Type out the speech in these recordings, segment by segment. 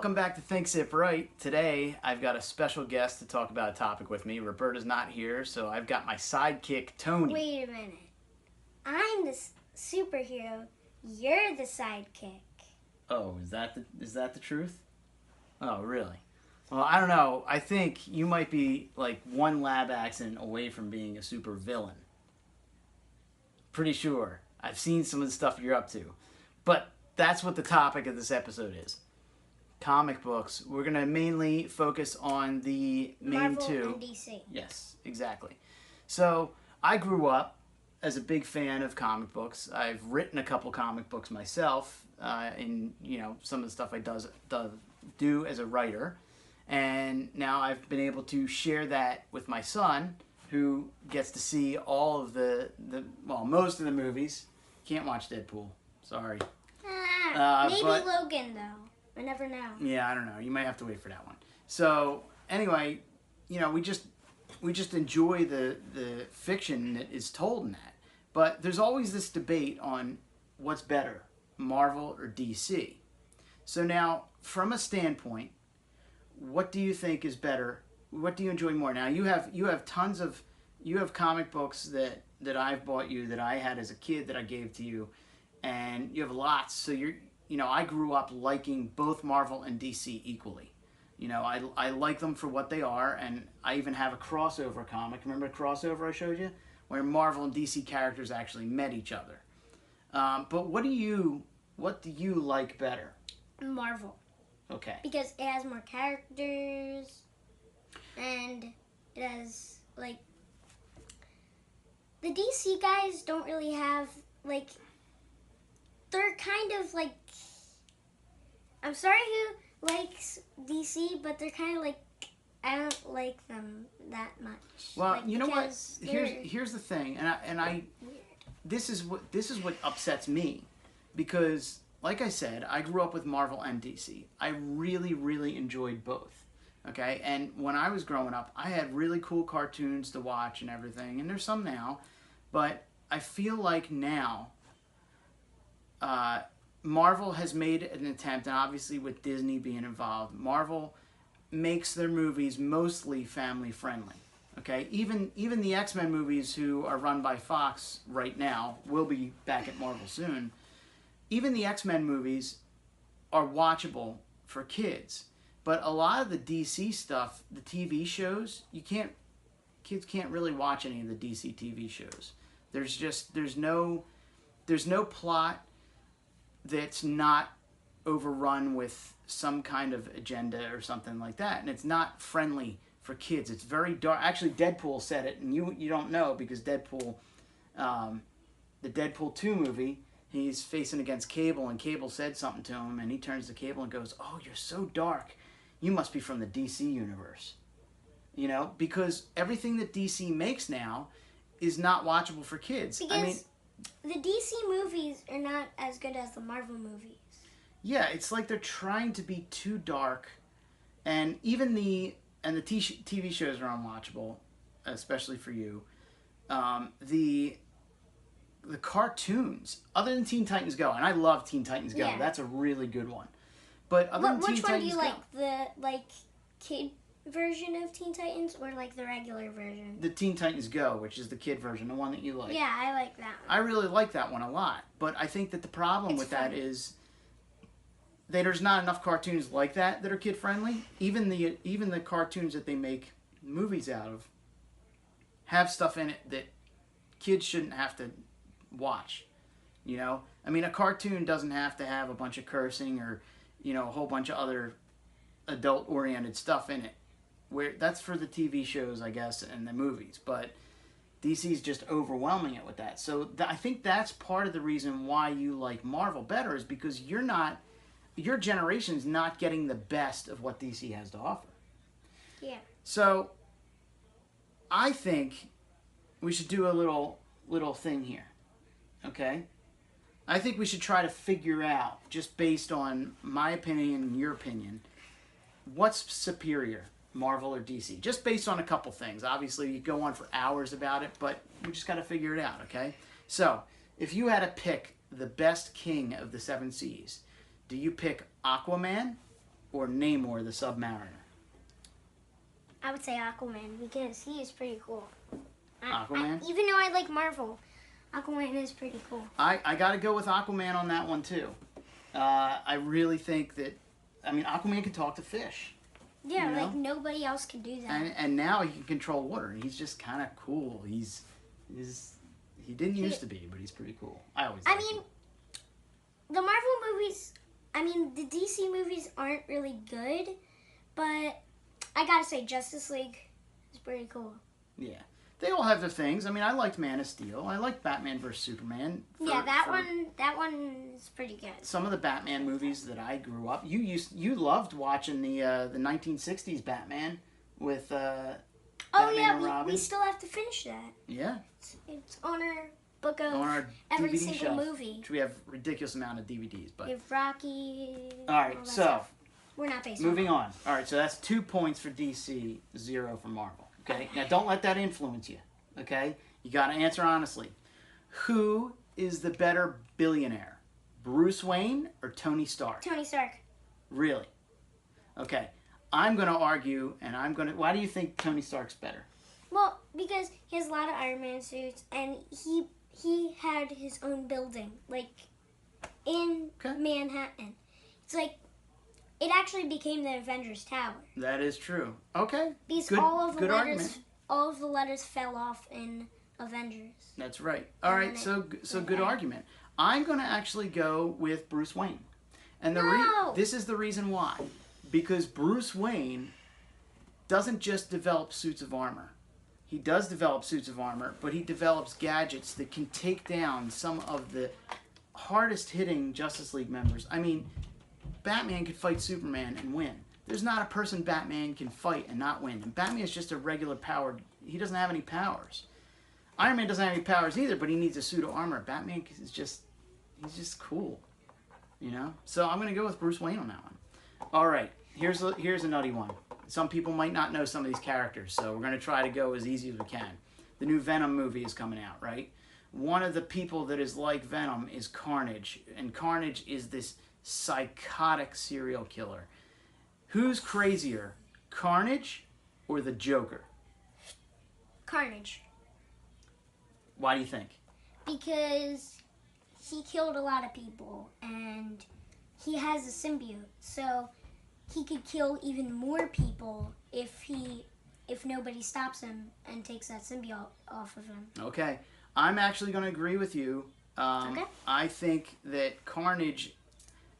Welcome back to Thinksipwrite. Today, I've got a special guest to talk about a topic with me. Roberta's not here, so I've got my sidekick, Tony. Wait a minute. I'm the superhero. You're the sidekick. Oh, is that the truth? Oh, really? Well, I don't know. I think you might be like one lab accident away from being a super villain. Pretty sure. I've seen some of the stuff you're up to. But that's what the topic of this episode is. Comic books. We're going to mainly focus on the main Marvel two. and DC. Yes, exactly. So, I grew up as a big fan of comic books. I've written a couple comic books myself in, some of the stuff I do as a writer. And now I've been able to share that with my son, who gets to see all of most of the movies. Can't watch Deadpool. Sorry. Maybe but, Logan, though. I never know. Yeah, I don't know. You might have to wait for that one. So, anyway, we just enjoy the fiction that is told in that. But there's always this debate on what's better, Marvel or DC. So now, from a standpoint, what do you think is better? What do you enjoy more? Now, you have comic books that I've bought you, that I had as a kid, that I gave to you, and you have lots. So I grew up liking both Marvel and DC equally. I like them for what they are, and I even have a crossover comic. Remember the crossover I showed you? Where Marvel and DC characters actually met each other. But what do you like better? Marvel. Okay. Because it has more characters, and it has, the DC guys don't really have, they're kind of I'm sorry who likes DC, but they're kind of I don't like them that much. Well, you know what? Here's the thing, and I this is what upsets me, because like I said, I grew up with Marvel and DC. I really, really enjoyed both. Okay, and when I was growing up, I had really cool cartoons to watch and everything, and there's some now, but I feel like now Marvel has made an attempt, and obviously with Disney being involved, Marvel makes their movies mostly family friendly. Okay, even the X-Men movies, who are run by Fox right now, will be back at Marvel soon. Even the X-Men movies are watchable for kids, but a lot of the DC stuff, the TV shows, kids can't really watch any of the DC TV shows. There's no plot that's not overrun with some kind of agenda or something like that, and it's not friendly for kids. It's very dark. Actually, Deadpool said it, and you don't know, because Deadpool, the Deadpool 2 movie, he's facing against Cable, and Cable said something to him, and he turns to Cable and goes, "Oh, you're so dark. You must be from the DC universe." Because everything that DC makes now is not watchable for kids. Because the DC movies are not as good as the Marvel movies. Yeah, it's like they're trying to be too dark, and even the TV shows are unwatchable, especially for you. The cartoons, other than Teen Titans Go, and I love Teen Titans Go. Yeah. That's a really good one. But which one do you like? The kid version of Teen Titans, or the regular version? The Teen Titans Go, which is the kid version, the one that you like. Yeah, I like that one. I really like that one a lot. But I think that the problem with that is there's not enough cartoons like that are kid friendly. Even the cartoons that they make movies out of have stuff in it that kids shouldn't have to watch. A cartoon doesn't have to have a bunch of cursing or a whole bunch of other adult oriented stuff in it. Where that's for the TV shows, I guess, and the movies, but DC's just overwhelming it with that. So I think that's part of the reason why you like Marvel better, is because your generation's not getting the best of what DC has to offer. Yeah. So I think we should do a little thing here. Okay? I think we should try to figure out, just based on my opinion and your opinion, what's superior, Marvel or DC? Just based on a couple things. Obviously, you go on for hours about it, but we just got to figure it out, okay? So, if you had to pick the best king of the seven seas, do you pick Aquaman or Namor the Submariner? I would say Aquaman because he is pretty cool. Aquaman? Even though I like Marvel, Aquaman is pretty cool. I got to go with Aquaman on that one too. I really think that, I mean, Aquaman can talk to fish. Yeah, you know? like nobody else can do that. And now he can control water. And he's just kind of cool. He didn't used to be, but he's pretty cool. I mean, the Marvel movies, the DC movies aren't really good, but I gotta say Justice League is pretty cool. Yeah. They all have their things. I mean, I liked Man of Steel. I liked Batman vs. Superman. That one is pretty good. Some of the Batman movies that I grew up, you loved watching the 1960s Batman with Batman and Robin. We still have to finish that. Yeah. It's on our book of on our every DVD single shelf, movie. which we have a ridiculous amount of DVDs. But We have Rocky. all right, all that so stuff. We're not based moving on. All right, so that's 2 points for DC, 0 for Marvel. Okay, now don't let that influence you. Okay, you got to answer honestly. Who is the better billionaire, Bruce Wayne or Tony Stark? Tony Stark. Really? Okay, I'm going to argue, and Why do you think Tony Stark's better? Well, because he has a lot of Iron Man suits, and he had his own building, like in Manhattan. It's like it actually became the Avengers Tower. That is true. Okay. Because good, all of the good letters, argument. all of the letters fell off in Avengers. That's right. All right. So good argument. I'm going to actually go with Bruce Wayne, and this is the reason why. Because Bruce Wayne doesn't just develop suits of armor. He does develop suits of armor, but he develops gadgets that can take down some of the hardest hitting Justice League members. I mean, Batman could fight Superman and win. There's not a person Batman can fight and not win. And Batman is just a regular powered. He doesn't have any powers. Iron Man doesn't have any powers either, but he needs a suit of armor. Batman is just cool, you know. So I'm gonna go with Bruce Wayne on that one. All right, here's a nutty one. Some people might not know some of these characters, so we're gonna try to go as easy as we can. The new Venom movie is coming out, right? One of the people that is like Venom is Carnage, and Carnage is this psychotic serial killer. Who's crazier, Carnage or the Joker? Carnage. Why do you think? Because he killed a lot of people, and he has a symbiote, so he could kill even more people if nobody stops him and takes that symbiote off of him. Okay, I'm actually going to agree with you. Okay. I think that Carnage,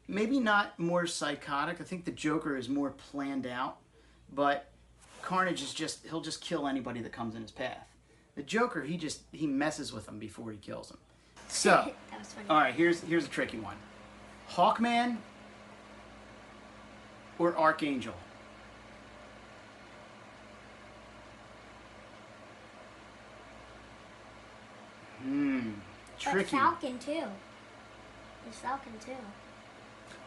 maybe not more psychotic. I think the Joker is more planned out, but Carnage is he'll just kill anybody that comes in his path. The Joker, he messes with them before he kills them. So, that was funny. all right, here's a tricky one. Hawkman or Archangel? Tricky. But Falcon too. There's Falcon too.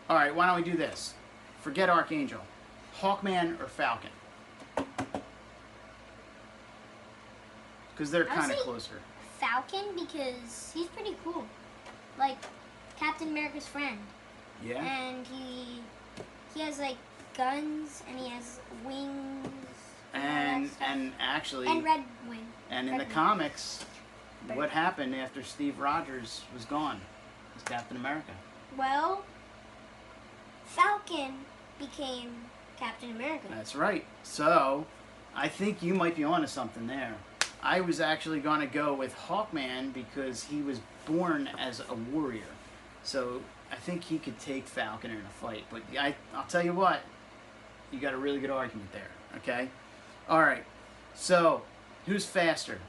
All right, why don't we do this? Forget Archangel. Hawkman or Falcon? Because they're kind of closer. Falcon, because he's pretty cool. Like Captain America's friend. Yeah. And he has like guns, and he has wings. And actually. And Red Wing. And in the comics, what happened after Steve Rogers was gone? As Captain America. Well, Falcon became Captain America. That's right. So, I think you might be onto something there. I was actually going to go with Hawkman because he was born as a warrior. So, I think he could take Falcon in a fight. But I'll tell you what, you got a really good argument there. Okay? All right. So, who's faster?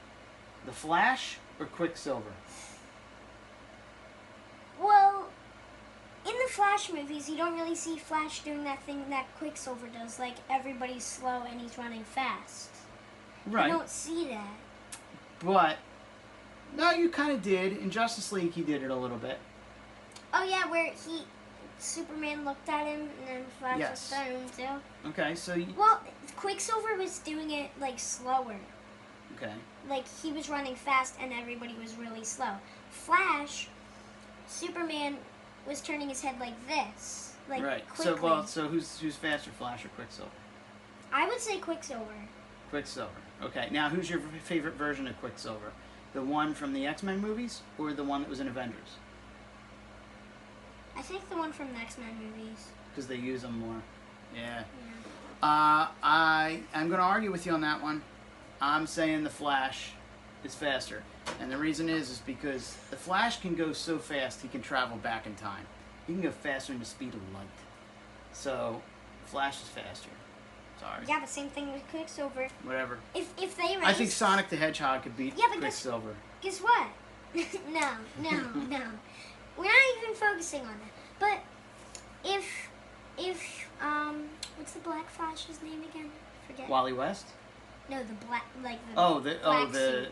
The Flash or Quicksilver? Well, in the Flash movies, you don't really see Flash doing that thing that Quicksilver does, like everybody's slow and he's running fast. Right. You don't see that. But, no, you kind of did. In Justice League, he did it a little bit. Oh, yeah, where Superman looked at him and then Flash looked at him too. Okay, so Well, Quicksilver was doing it, like, slower. Okay. Like, he was running fast and everybody was really slow. Flash, Superman was turning his head like this. like right. quickly. So who's faster, Flash or Quicksilver? I would say Quicksilver. Quicksilver. Okay. Now, who's your favorite version of Quicksilver? The one from the X-Men movies, or the one that was in Avengers? I think the one from the X-Men movies. Because they use them more. Yeah. Yeah. I'm going to argue with you on that one. I'm saying the Flash is faster. And the reason is because the Flash can go so fast he can travel back in time. He can go faster than the speed of light. So, Flash is faster. Sorry. Yeah, but same thing with Quicksilver. Whatever. If they race... I think Sonic the Hedgehog could beat Quicksilver. Guess what? no. We're not even focusing on that. But if what's the Black Flash's name again? Forget. Wally West? No, the black, like the the suit.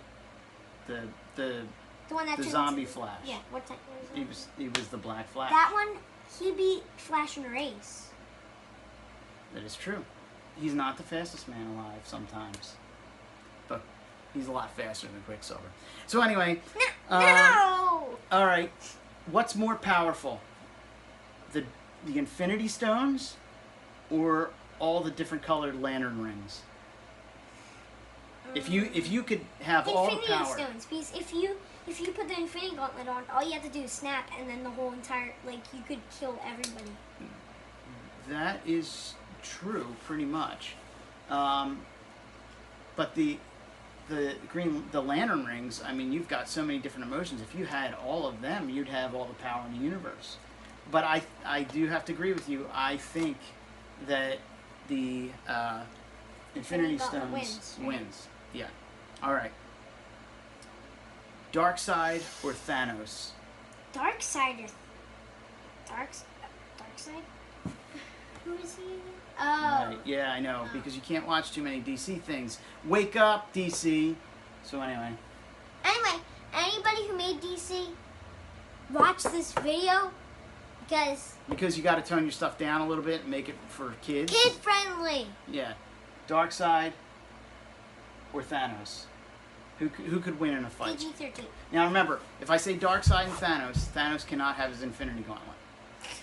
the one that turned zombie into, Flash. Yeah, what type was He was the Black Flash. that one? He beat Flash in a race. That is true. He's not the fastest man alive sometimes, but he's a lot faster than Quicksilver. So anyway, No. all right. What's more powerful, the Infinity Stones, or all the different colored lantern rings? If you could have all the Infinity power. Stones, because if you put the Infinity Gauntlet on, all you have to do is snap, and then the whole entire you could kill everybody. That is true, pretty much. But the lantern rings, I mean, you've got so many different emotions. If you had all of them, you'd have all the power in the universe. But I do have to agree with you. I think that the Infinity Stones wins. Yeah. All right. Darkseid or Thanos? Darkseid. Who is he? Oh. Right. Yeah, I know, because you can't watch too many DC things. Wake up, DC. So anyway. Anyway, anybody who made DC, watch this video because you got to tone your stuff down a little bit and make it for kids. Kid friendly. Yeah. Darkseid or Thanos? Who could win in a fight? PG-13. Now remember, if I say Darkseid and Thanos cannot have his Infinity Gauntlet.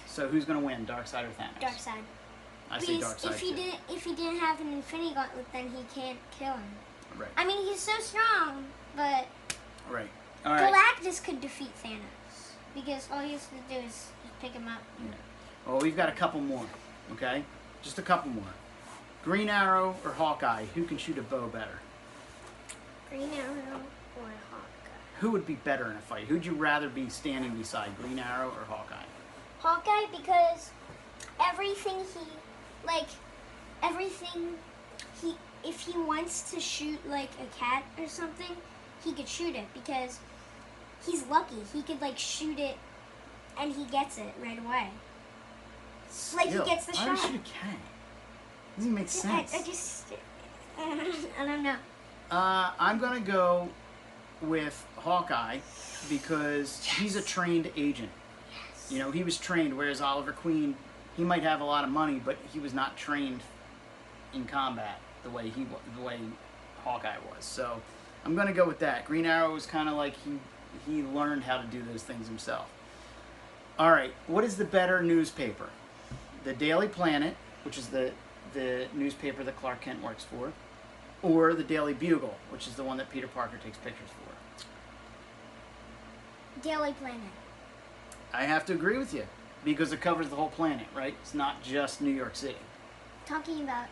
So who's going to win, Darkseid or Thanos? Darkseid. I say Darkseid. If he didn't have an Infinity Gauntlet, then he can't kill him. Right. I mean, he's so strong, but Right. All right. Galactus could defeat Thanos because all he has to do is just pick him up. Yeah. Well, we've got a couple more. Okay, just a couple more. Green Arrow or Hawkeye? Who can shoot a bow better? Green Arrow or Hawkeye? Who would be better in a fight? Who'd you rather be standing beside, Green Arrow or Hawkeye? Hawkeye, because if he wants to shoot like a cat or something, he could shoot it because he's lucky. He could shoot it and he gets it right away. He gets the shot. Why would you shoot a cat? Doesn't make sense. I don't know. I'm gonna go with Hawkeye because he's a trained agent. Yes. You know, he was trained, whereas Oliver Queen, he might have a lot of money, but he was not trained in combat the way Hawkeye was. So I'm gonna go with that. Green Arrow was kind of like he learned how to do those things himself. All right, what is the better newspaper? The Daily Planet, which is the newspaper that Clark Kent works for, or the Daily Bugle, which is the one that Peter Parker takes pictures for? Daily Planet. I have to agree with you because it covers the whole planet, right? It's not just New York City. Talking about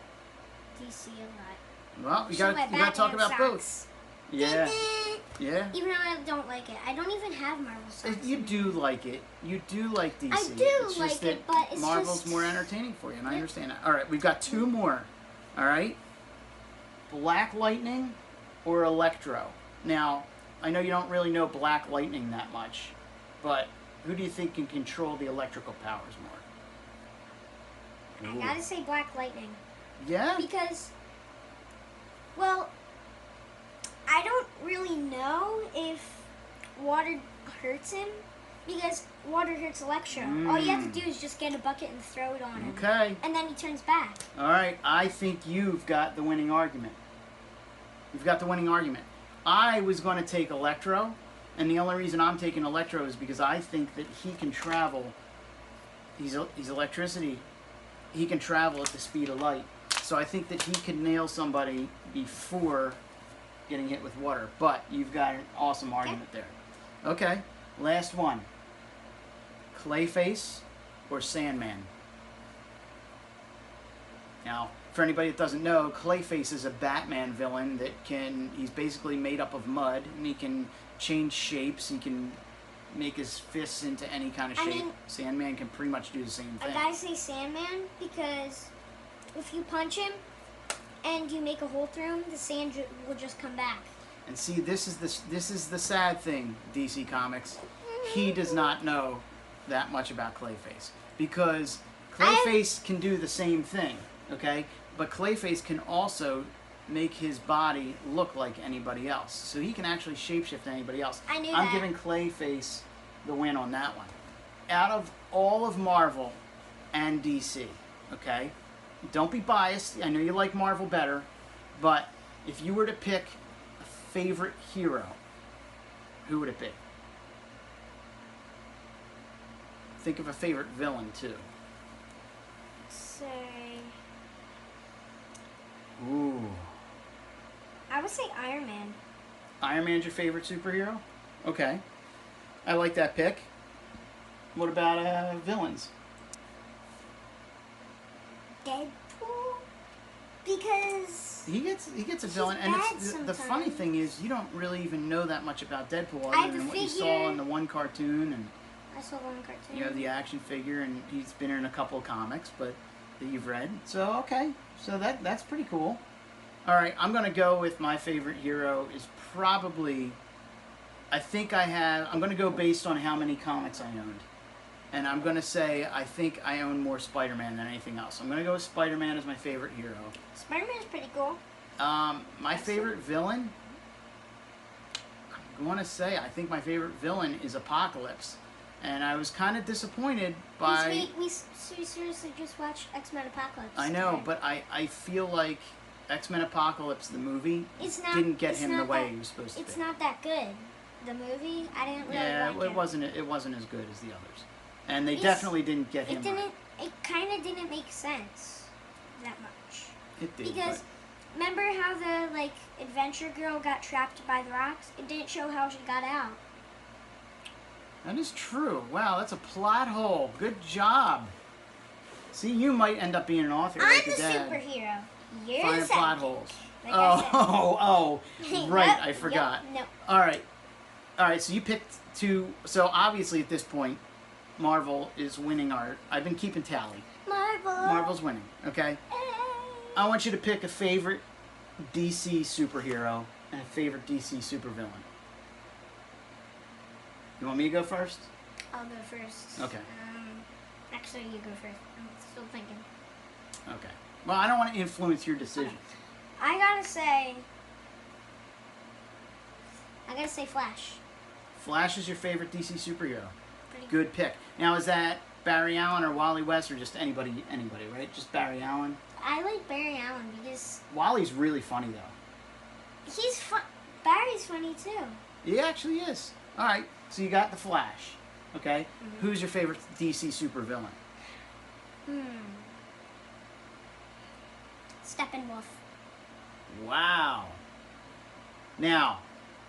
DC a lot. Well, you got to talk about both. Yeah. Yeah. Even though I don't like it. I don't even have Marvel socks. You do like it. You do like DC. I do it's like just it, that but it's Marvel's just... more entertaining for you, and I understand that. All right, we've got two more. All right? Black Lightning or Electro? Now, I know you don't really know Black Lightning that much, but who do you think can control the electrical powers more? I gotta say Black Lightning. Yeah? Because, well, I don't really know if water hurts him, because water hurts Electro. All you have to do is just get a bucket and throw it on him. Okay. And then he turns back. All right, I think you've got the winning argument. You've got the winning argument. I was going to take Electro, and the only reason I'm taking Electro is because I think that he can travel he's electricity. He can travel at the speed of light. So I think that he could nail somebody before getting hit with water. But you've got an awesome argument there. Okay, last one. Clayface or Sandman? Now, for anybody that doesn't know, Clayface is a Batman villain that he's basically made up of mud, and he can change shapes, he can make his fists into any kind of shape. I mean, Sandman can pretty much do the same thing. I gotta say Sandman because if you punch him and you make a hole through him, the sand will just come back. And see, this is the sad thing, DC Comics. He does not know that much about Clayface, because Clayface can do the same thing, okay? But Clayface can also make his body look like anybody else, so he can actually shapeshift anybody else. I knew I'm that. giving Clayface the win on that one. Out of all of Marvel and DC, okay? Don't be biased. I know you like Marvel better, but if you were to pick a favorite hero, who would it be? Think of a favorite villain, too. Say, Ooh. I would say Iron Man. Iron Man's your favorite superhero? Okay. I like that pick. What about villains? Deadpool? Because He gets a villain, and it's, the funny thing is, you don't really even know that much about Deadpool I other have than the what you figure. saw in the one cartoon, and I saw one cartoon. you have the action figure, and he's been in a couple of comics, but that you've read. So okay, so that's pretty cool. All right, I'm gonna go with my favorite hero is probably. I'm gonna go based on how many comics I owned, and I'm gonna say I think I own more Spider-Man than anything else. I'm gonna go with Spider-Man as my favorite hero. Spider-Man is pretty cool. My favorite villain. I'm gonna say I think my favorite villain is Apocalypse. And I was kind of disappointed by... We seriously just watched X-Men Apocalypse. I know, today. but I feel like X-Men Apocalypse, the movie, didn't get him the way he was supposed to be. It's not that good. The movie, I didn't really like it. It wasn't as good as the others. And they definitely didn't get him right. It kind of didn't make sense that much. It did, Because remember how the, adventure girl got trapped by the rocks? It didn't show how she got out. That is true. Wow, that's a plot hole. Good job. See, you might end up being an author I'm like the your dad. superhero. You're Find the plot sidekick. holes. Like I said. Right, Yep, I forgot. Yep, no. All right, so you picked two. So obviously at this point, Marvel is winning I've been keeping tally. Marvel's winning, okay? I want you to pick a favorite DC superhero and a favorite DC supervillain. You want me to go first? I'll go first. Okay. Actually, you go first. I'm still thinking. Okay. Well, I don't want to influence your decision. I gotta say Flash. Flash is your favorite DC superhero. Pretty Good pick. Now, is that Barry Allen or Wally West or just anybody, right? Just Barry Allen? I like Barry Allen because Wally's really funny, though. he's fun. Barry's funny too. He actually is. All right, so you got the Flash, okay? Mm-hmm. Who's your favorite DC supervillain? Steppenwolf. Wow. Now,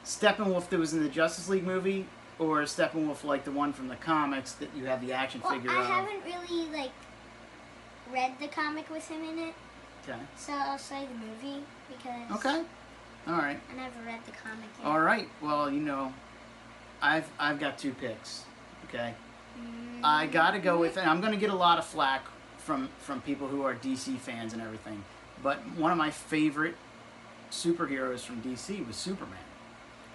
Steppenwolf that was in the Justice League movie, or Steppenwolf like the one from the comics that you have the action figure I of? haven't really read the comic with him in it, Okay. so I'll say the movie because Okay. All right. I never read the comic yet. All right. Well, I've got two picks. Okay. I gotta go with, and I'm gonna get a lot of flack from people who are DC fans and everything, but one of my favorite superheroes from DC was Superman.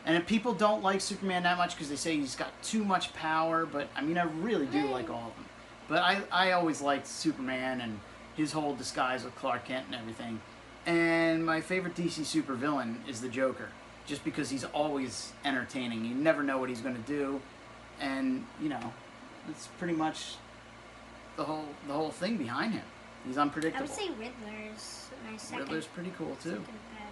And if people don't like Superman that much because they say he's got too much power, but I mean I really do like all of them. But I always liked Superman and his whole disguise with Clark Kent and everything. And my favorite DC supervillain is the Joker, just because he's always entertaining. You never know what he's going to do, and it's pretty much the whole thing behind him. He's unpredictable. I would say Riddler's my second. Riddler's pretty cool too. Second bad.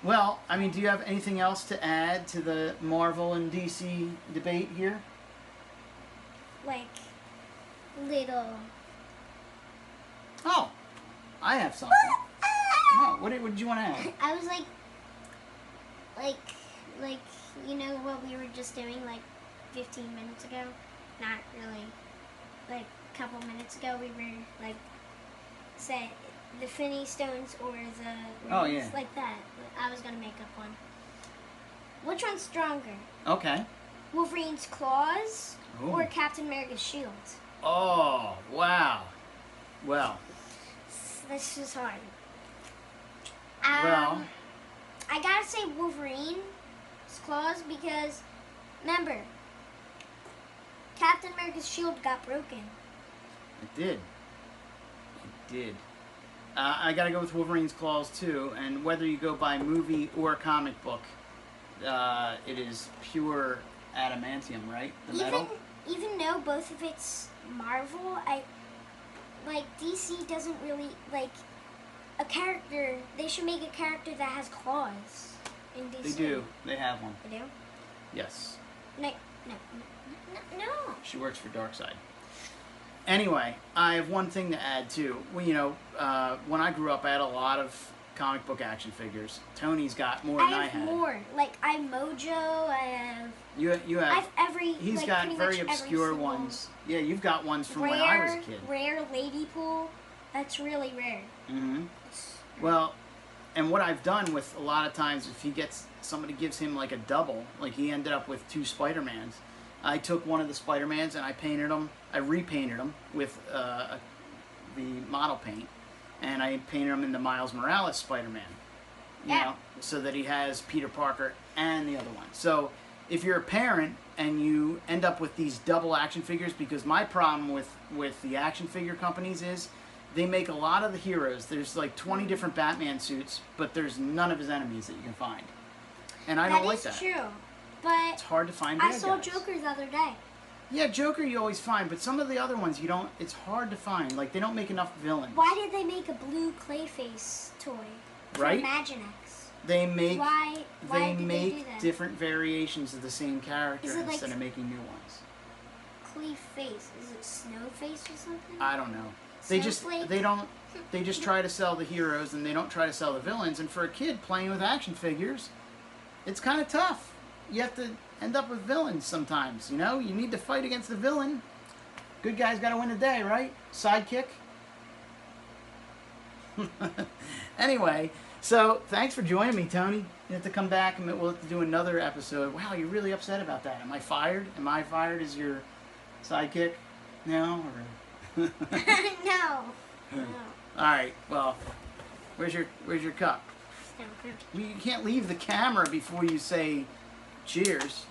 Well, I mean, do you have anything else to add to the Marvel and DC debate here? little. Oh, I have something. No, what did you want to add? I was like, you know what we were just doing like 15 minutes ago? Not really. Like a couple minutes ago, we were like, say, the Finny Stones or the. Oh, yeah. Like that. I was gonna make up one. Which one's stronger? Okay. Wolverine's claws Ooh. or Captain America's shield? Oh, wow. Well. This is hard. Well. I gotta say Wolverine's claws because, remember, Captain America's shield got broken. It did. It did. I gotta go with Wolverine's claws too, and whether you go by movie or comic book, it is pure adamantium, right? The metal. Even though both of it's Marvel, DC doesn't really like a character. They should make a character that has claws in DC. They do. They have one. They do? Yes. No. She works for Darkseid. Anyway, I have one thing to add too. Well, when I grew up, I had a lot of comic book action figures. Tony's got more than I had. I have more. Like I have Mojo. I have. You have. I have every. He's like, got pretty very much obscure every ones. Yeah, you've got ones from when I was a kid. Rare lady pool. That's really rare. Mm-hmm. Well, and what I've done with a lot of times, if somebody gives him like a double, like he ended up with 2 Spider-Mans. I took one of the Spider-Mans and I repainted them with the model paint, and I painted him in the Miles Morales Spider-Man, you know, so that he has Peter Parker and the other one. So if you're a parent and you end up with these double action figures, because my problem with the action figure companies is they make a lot of the heroes. There's like 20 different Batman suits, but there's none of his enemies that you can find. And I don't like that. That is true. But it's hard to find I bad saw guys. Joker the other day. Yeah, Joker you always find, but some of the other ones you don't. It's hard to find. Like they don't make enough villains. Why did they make a blue Clayface toy? Right? Imaginext. They make Why they did make they do that? different variations of the same character Is it like instead of making new ones. Clayface. Is it Snowface or something? I don't know. Snowflake? They just try to sell the heroes and they don't try to sell the villains. And for a kid playing with action figures, it's kind of tough. You have to end up with villains sometimes, you know? You need to fight against the villain. Good guy's got to win the day, right? Sidekick. Anyway, so thanks for joining me, Tony. You have to come back and we'll have to do another episode. Wow, you're really upset about that. Am I fired? Am I fired as your sidekick now? Or... No. All right. Well, where's your cup? No. You can't leave the camera before you say cheers.